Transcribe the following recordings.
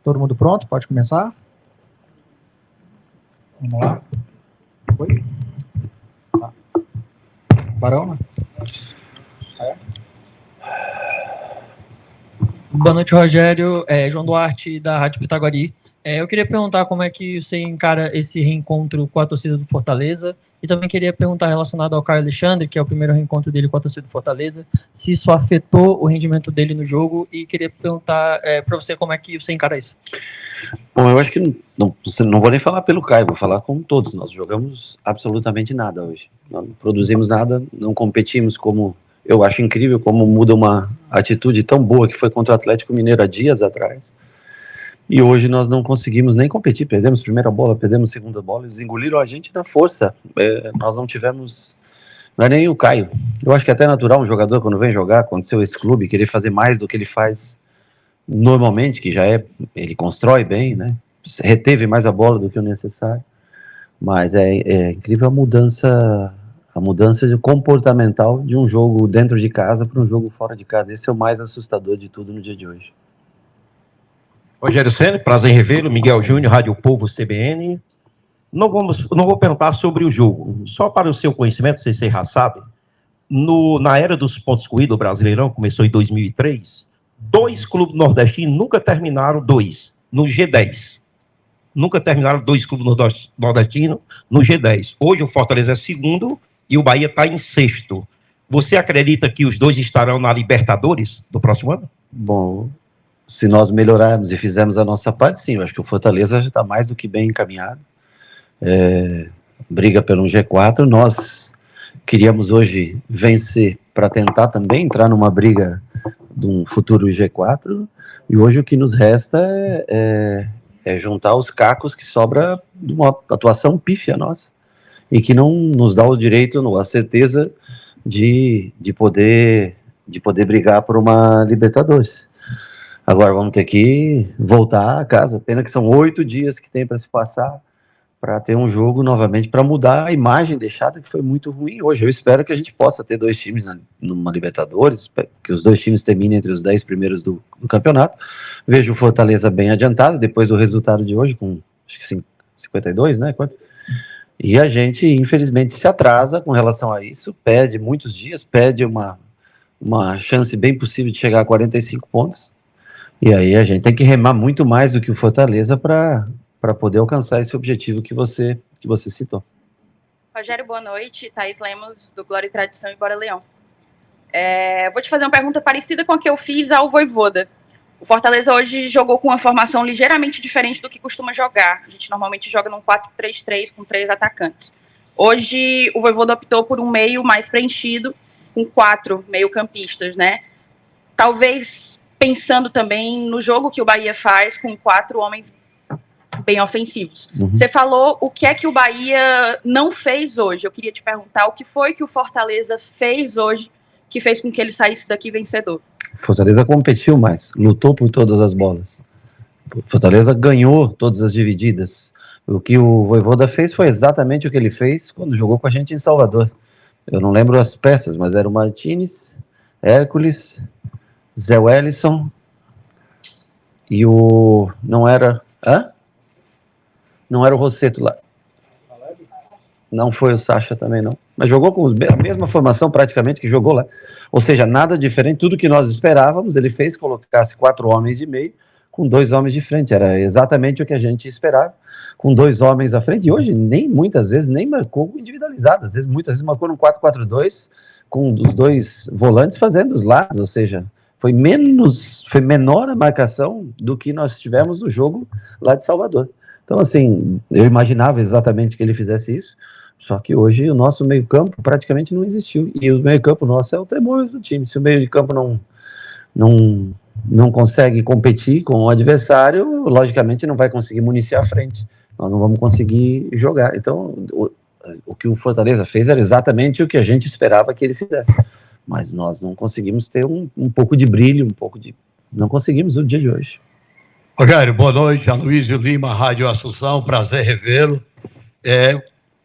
Todo mundo pronto? Pode começar? Vamos lá. Oi? Tá. Barão, né? Boa noite, Rogério. João Duarte, da Rádio Pitaguari. Eu queria perguntar como é que você encara esse reencontro com a torcida do Fortaleza, e também queria perguntar relacionado ao Caio Alexandre, que é o primeiro reencontro dele com a torcida do Fortaleza, se isso afetou o rendimento dele no jogo, e queria perguntar para você como é que você encara isso. Bom, eu acho que não vou nem falar pelo Caio, vou falar com todos. Nós jogamos absolutamente nada hoje. Nós não produzimos nada, não competimos como... Eu acho incrível como muda uma atitude tão boa que foi contra o Atlético Mineiro há dias atrás. E hoje nós não conseguimos nem competir, perdemos primeira bola, perdemos segunda bola, eles engoliram a gente na força. Nós não tivemos, não é nem o Caio. Eu acho que é até natural um jogador, quando vem jogar, aconteceu esse clube, querer fazer mais do que ele faz normalmente, que já ele constrói bem, né? Reteve mais a bola do que o necessário. Mas é incrível a mudança comportamental de um jogo dentro de casa para um jogo fora de casa. Esse é o mais assustador de tudo no dia de hoje. Rogério Ceni, prazer em revê-lo. Miguel Júnior, Rádio Povo CBN. Não vou perguntar sobre o jogo. Só para o seu conhecimento, vocês já sabem, na era dos pontos corridos, o Brasileirão começou em 2003, 2 clubes nordestinos nunca terminaram no G10. Nunca terminaram 2 clubes nordestinos no G10. Hoje o Fortaleza é segundo e o Bahia está em 6º. Você acredita que os 2 estarão na Libertadores do próximo ano? Bom, se nós melhorarmos e fizermos a nossa parte, sim. Eu acho que o Fortaleza já está mais do que bem encaminhado. Briga pelo G4. Nós queríamos hoje vencer para tentar também entrar numa briga de um futuro G4. E hoje o que nos resta é juntar os cacos que sobra de uma atuação pífia nossa. E que não nos dá o direito, a certeza de poder brigar por uma Libertadores. Agora vamos ter que voltar a casa. Pena que são 8 dias que tem para se passar para ter um jogo novamente, para mudar a imagem deixada, que foi muito ruim hoje. Eu espero que a gente possa ter 2 times numa Libertadores, que os 2 times terminem entre os 10 primeiros do campeonato. Vejo o Fortaleza bem adiantado, depois do resultado de hoje, com acho que 52, né? E a gente, infelizmente, se atrasa com relação a isso, perde muitos dias, perde uma chance bem possível de chegar a 45 pontos. E aí a gente tem que remar muito mais do que o Fortaleza para poder alcançar esse objetivo que você citou. Rogério, boa noite. Thaís Lemos, do Glória e Tradição e Bora Leão. Vou te fazer uma pergunta parecida com a que eu fiz ao Vojvoda. O Fortaleza hoje jogou com uma formação ligeiramente diferente do que costuma jogar. A gente normalmente joga num 4-3-3 com 3 atacantes. Hoje o Vojvoda optou por um meio mais preenchido com 4 meio-campistas, né? Talvez pensando também no jogo que o Bahia faz com 4 homens bem ofensivos. Uhum. Você falou o que é que o Bahia não fez hoje. Eu queria te perguntar o que foi que o Fortaleza fez hoje que fez com que ele saísse daqui vencedor. Fortaleza competiu mais, lutou por todas as bolas. Fortaleza ganhou todas as divididas. O que o Vojvoda fez foi exatamente o que ele fez quando jogou com a gente em Salvador. Eu não lembro as peças, mas era o Martínez, Hércules, Zé Wellison e o... Não era o Rosseto lá. Não foi o Sacha também, não. Mas jogou com a mesma formação praticamente que jogou lá. Ou seja, nada diferente, tudo que nós esperávamos, ele fez, colocasse 4 homens de meio com 2 homens de frente. Era exatamente o que a gente esperava, com 2 homens à frente. E hoje, muitas vezes, nem marcou individualizado. Muitas vezes marcou no 4-4-2, com os 2 volantes fazendo os lados. Ou seja, foi menor a marcação do que nós tivemos no jogo lá de Salvador. Então, assim, eu imaginava exatamente que ele fizesse isso, só que hoje o nosso meio-campo praticamente não existiu. E o meio-campo nosso é o temor do time. Se o meio-campo não consegue competir com o adversário, logicamente não vai conseguir municiar a frente. Nós não vamos conseguir jogar. Então, o que o Fortaleza fez era exatamente o que a gente esperava que ele fizesse. Mas nós não conseguimos ter um pouco de brilho, não conseguimos no dia de hoje. Rogério, boa noite. Aloysio Lima, Rádio Assunção, prazer revê-lo.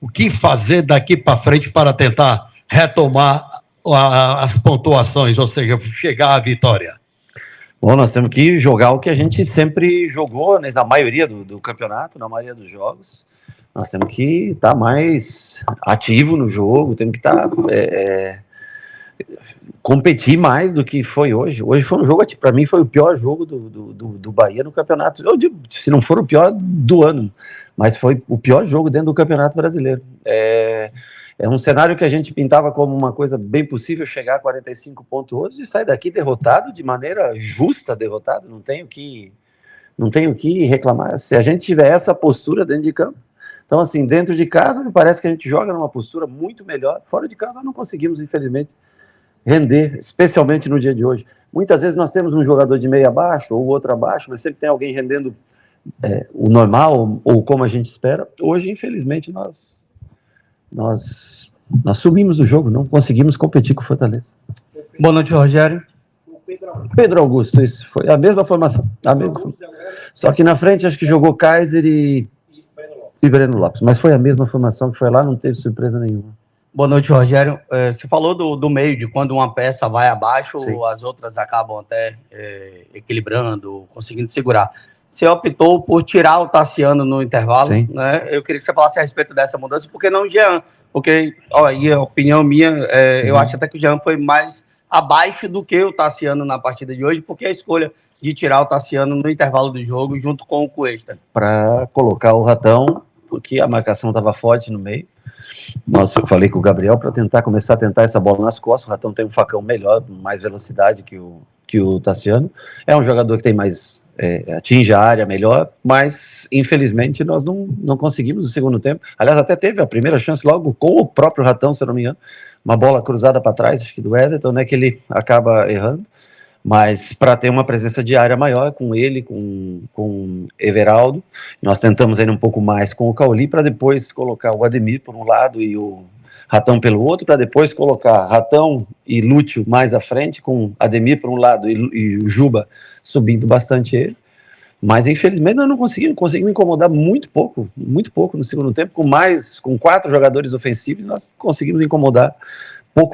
O que fazer daqui para frente para tentar retomar as pontuações, ou seja, chegar à vitória? Bom, nós temos que jogar o que a gente sempre jogou, né, na maioria do campeonato, na maioria dos jogos. Nós temos que estar mais ativo no jogo, temos que estar competir mais do que foi hoje. Hoje foi um jogo, para mim, foi o pior jogo do Bahia no campeonato. Eu digo, se não for o pior do ano, mas foi o pior jogo dentro do Campeonato Brasileiro. É um cenário que a gente pintava como uma coisa bem possível, chegar a 45 pontos hoje e sair daqui derrotado, de maneira justa derrotado, não tenho que reclamar. Se a gente tiver essa postura dentro de campo, então assim, dentro de casa me parece que a gente joga numa postura muito melhor, fora de casa nós não conseguimos, infelizmente, render, especialmente no dia de hoje. Muitas vezes nós temos um jogador de meio abaixo, ou outro abaixo, mas sempre tem alguém rendendo o normal, ou como a gente espera. Hoje, infelizmente, nós subimos do jogo, não conseguimos competir com o Fortaleza. Boa noite, Rogério. Pedro Augusto, isso foi a mesma formação. Só que na frente acho que jogou Kaiser e Breno Lopes, mas foi a mesma formação que foi lá, não teve surpresa nenhuma. Boa noite, Rogério. Você falou do meio, de quando uma peça vai abaixo, Sim. as outras acabam até equilibrando, conseguindo segurar. Você optou por tirar o Tassiano no intervalo, Sim. né? Eu queria que você falasse a respeito dessa mudança, porque não o Jean? Porque, aí a opinião minha, eu acho até que o Jean foi mais abaixo do que o Tassiano na partida de hoje, porque a escolha de tirar o Tassiano no intervalo do jogo, junto com o Cuesta. Para colocar o Ratão, porque a marcação estava forte no meio. Nossa, eu falei com o Gabriel para começar a tentar essa bola nas costas. O Ratão tem um facão melhor, mais velocidade que o Tassiano. É um jogador que tem mais, atinge a área melhor, mas infelizmente nós não conseguimos no segundo tempo. Aliás, até teve a primeira chance logo com o próprio Ratão, se eu não me engano, uma bola cruzada para trás, acho que do Everton, né, que ele acaba errando. Mas para ter uma presença de área maior com ele, com Everaldo, nós tentamos ainda um pouco mais com o Cauli para depois colocar o Ademir por um lado e o Ratão pelo outro, para depois colocar Ratão e Lúcio mais à frente, com Ademir por um lado e o Juba subindo bastante ele. Mas infelizmente nós não conseguimos incomodar muito pouco no segundo tempo, com 4 jogadores ofensivos, nós conseguimos incomodar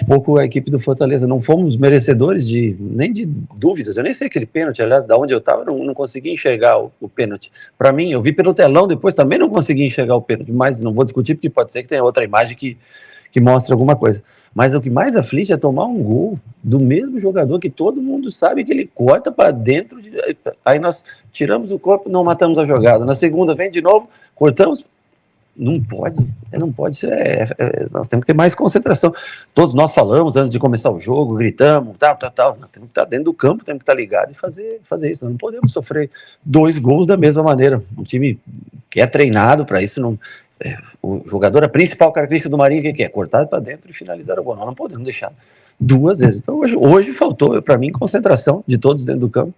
pouco a equipe do Fortaleza. Não fomos merecedores nem de dúvidas. Eu nem sei aquele pênalti, aliás, da onde eu estava, não consegui enxergar o pênalti. Para mim, eu vi pelo telão depois, também não consegui enxergar o pênalti, mas não vou discutir, porque pode ser que tenha outra imagem que mostre alguma coisa. Mas o que mais aflige é tomar um gol do mesmo jogador que todo mundo sabe que ele corta para dentro. Aí nós tiramos o corpo, não matamos a jogada. Na segunda, vem de novo, cortamos. Não pode, nós temos que ter mais concentração. Todos nós falamos antes de começar o jogo, gritamos, tal. Nós temos que estar dentro do campo, temos que estar ligado e fazer isso. Nós não podemos sofrer 2 gols da mesma maneira. Um time que é treinado para isso, o jogador, a principal característica do Marinho, que é cortar para dentro e finalizar o gol. Nós não podemos deixar 2 vezes. Então hoje faltou, para mim, concentração de todos dentro do campo.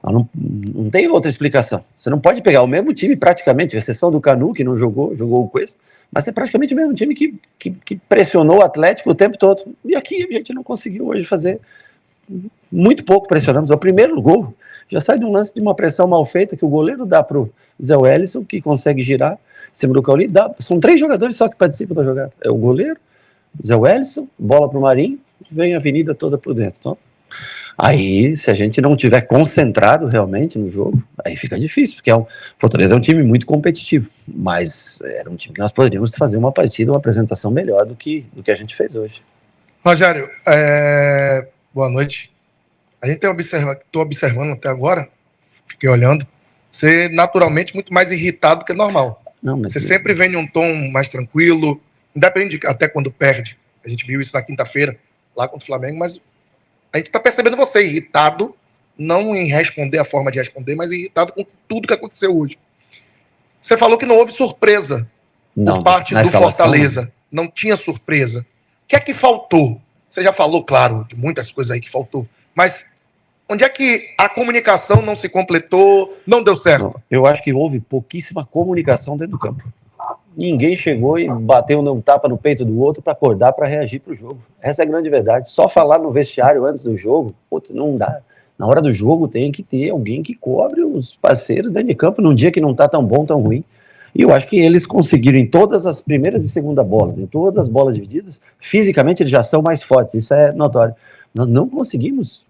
Não tem outra explicação. Você não pode pegar o mesmo time praticamente, a exceção do Canu, que não jogou o Cuesta, mas é praticamente o mesmo time que pressionou o Atlético o tempo todo. E aqui a gente não conseguiu hoje fazer, muito pouco pressionamos. O primeiro gol já sai de um lance de uma pressão mal feita que o goleiro dá para o Zé Wellison, que consegue girar em cima do Cauli. São 3 jogadores só que participam da jogada. É o goleiro, Zé Wellison, bola para o Marinho, vem a avenida toda por dentro. Então, aí, se a gente não tiver concentrado realmente no jogo, aí fica difícil, porque o Fortaleza é um time muito competitivo, mas era um time que nós poderíamos fazer uma partida, uma apresentação melhor do que a gente fez hoje. Rogério, boa noite. A gente estou observando até agora, fiquei olhando, você naturalmente muito mais irritado que normal. Você sempre vem em um tom mais tranquilo, independente de, até quando perde. A gente viu isso na quinta-feira, lá contra o Flamengo, mas a gente está percebendo você irritado, não em responder a forma de responder, mas irritado com tudo que aconteceu hoje. Você falou que não houve surpresa por parte do Fortaleza. Não tinha surpresa. O que é que faltou? Você já falou, claro, de muitas coisas aí que faltou, mas onde é que a comunicação não se completou, não deu certo? Eu acho que houve pouquíssima comunicação dentro do campo. Ninguém chegou e bateu um tapa no peito do outro para acordar, para reagir para o jogo. Essa é a grande verdade. Só falar no vestiário antes do jogo, não dá. Na hora do jogo tem que ter alguém que cobre os parceiros dentro de campo num dia que não está tão bom, tão ruim. E eu acho que eles conseguiram, em todas as primeiras e segundas bolas, em todas as bolas divididas, fisicamente eles já são mais fortes, isso é notório. Nós não conseguimos.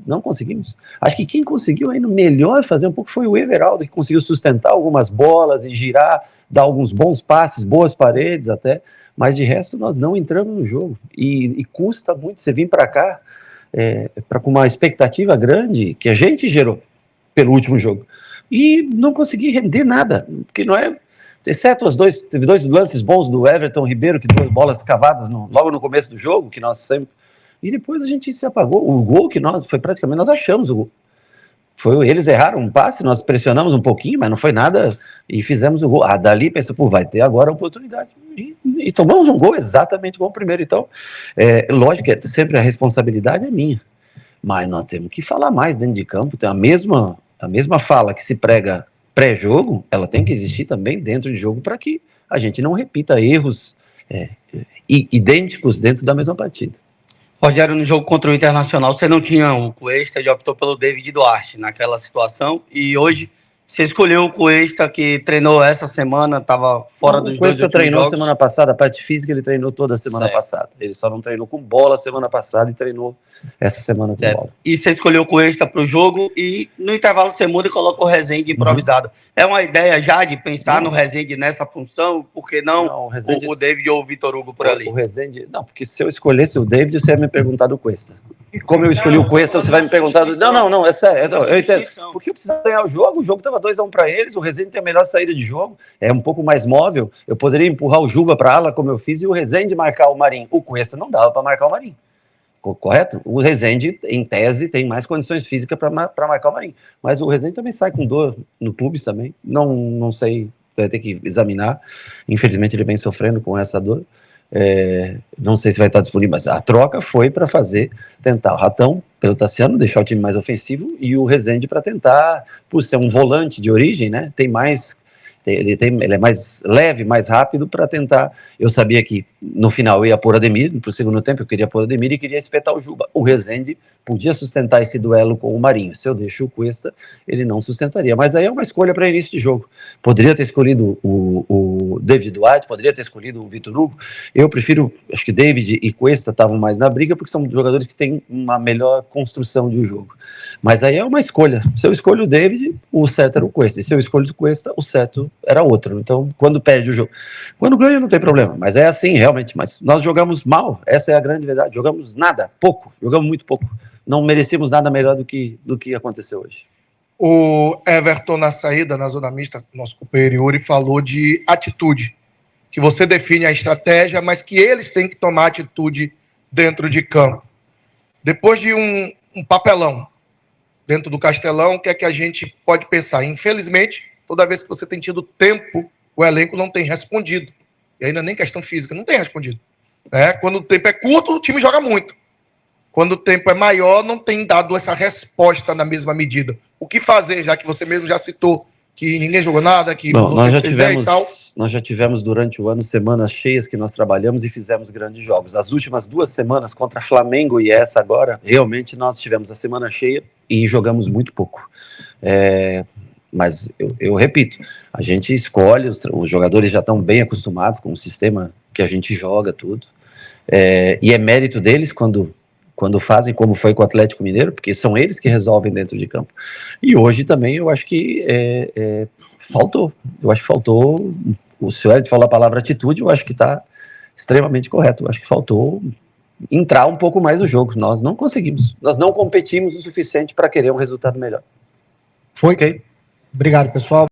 Acho que quem conseguiu ainda melhor fazer um pouco foi o Everaldo, que conseguiu sustentar algumas bolas e girar, dar alguns bons passes, boas paredes até, mas de resto nós não entramos no jogo. E custa muito você vir para cá com uma expectativa grande que a gente gerou pelo último jogo. E não consegui render nada, porque não é... Exceto teve 2 lances bons do Everton Ribeiro, que 2 bolas cavadas logo no começo do jogo, que nós sempre... E depois a gente se apagou. O gol que foi praticamente, nós achamos o gol. Eles erraram um passe, nós pressionamos um pouquinho, mas não foi nada, e fizemos o gol. Dali pensa, vai ter agora a oportunidade. E tomamos um gol exatamente igual o primeiro. Então, lógico que sempre a responsabilidade é minha. Mas nós temos que falar mais dentro de campo. Tem a mesma fala que se prega pré-jogo, ela tem que existir também dentro de jogo para que a gente não repita erros idênticos dentro da mesma partida. Rogério, no jogo contra o Internacional, você não tinha o Cuesta, já optou pelo David Duarte naquela situação, e hoje você escolheu o Cuesta, que treinou essa semana, estava fora dos 2 últimos jogos. O Cuesta treinou semana passada, a parte física ele treinou toda a semana passada. Ele só não treinou com bola semana passada e treinou essa semana com bola. E você escolheu o Cuesta para o jogo e no intervalo você muda e coloca o Rezende improvisado. É uma ideia já de pensar no Rezende nessa função? Por que não o David ou o Vitor Hugo por ali? O Rezende... Não, porque se eu escolhesse o David, você ia me perguntar do Cuesta. E como eu escolhi o Cuesta, você vai me perguntar... Não, é sério. Eu entendo. Porque eu precisava ganhar o jogo estava 2-1 para eles, o Rezende tem a melhor saída de jogo, é um pouco mais móvel, eu poderia empurrar o Juba para a ala, como eu fiz, e o Rezende marcar o Marinho. O Cuesta não dava para marcar o Marinho. Correto? O Rezende, em tese, tem mais condições físicas para marcar o Marinho. Mas o Rezende também sai com dor no pubis também. Não sei, vai ter que examinar. Infelizmente, ele vem sofrendo com essa dor. Não sei se vai estar disponível, mas a troca foi para tentar o Ratão pelo Tassiano, deixar o time mais ofensivo, e o Rezende para tentar, por ser um volante de origem, né? Ele é mais leve, mais rápido para tentar. Eu sabia que no final eu ia pôr Ademir, pro segundo tempo eu queria pôr Ademir e queria espetar o Juba. O Rezende podia sustentar esse duelo com o Marinho. Se eu deixo o Cuesta, ele não sustentaria. Mas aí é uma escolha para início de jogo. Poderia ter escolhido o David Duarte, poderia ter escolhido o Vitor Hugo. Eu prefiro, acho que David e Cuesta estavam mais na briga, porque são jogadores que têm uma melhor construção de jogo. Mas aí é uma escolha. Se eu escolho o David, o certo era o Cuesta. E se eu escolho o Cuesta, o certo era outro. Então, quando perde o jogo. Quando ganha, não tem problema. Mas é assim, realmente. Mas nós jogamos mal. Essa é a grande verdade. Jogamos nada, pouco. Jogamos muito pouco. Não merecemos nada melhor do que aconteceu hoje. O Everton, na saída, na zona mista, nosso companheiro Yuri, falou de atitude. Que você define a estratégia, mas que eles têm que tomar atitude dentro de campo. Depois de um papelão dentro do Castelão, o que é que a gente pode pensar? Infelizmente, toda vez que você tem tido tempo, o elenco não tem respondido. E ainda nem questão física, não tem respondido. Quando o tempo é curto, o time joga muito. Quando o tempo é maior, não tem dado essa resposta na mesma medida. O que fazer, já que você mesmo já citou que ninguém jogou nada, que não, nós já tivemos durante o ano semanas cheias que nós trabalhamos e fizemos grandes jogos. As últimas 2 semanas contra Flamengo e essa agora, realmente nós tivemos a semana cheia e jogamos muito pouco. Mas eu repito, a gente escolhe, os jogadores já estão bem acostumados com o sistema que a gente joga, tudo. E é mérito deles quando fazem, como foi com o Atlético Mineiro, porque são eles que resolvem dentro de campo. E hoje também eu acho que faltou. Eu acho que faltou. O senhor Ed falou a palavra atitude, eu acho que está extremamente correto. Eu acho que faltou entrar um pouco mais no jogo. Nós não conseguimos. Nós não competimos o suficiente para querer um resultado melhor. Foi? Ok. Obrigado, pessoal.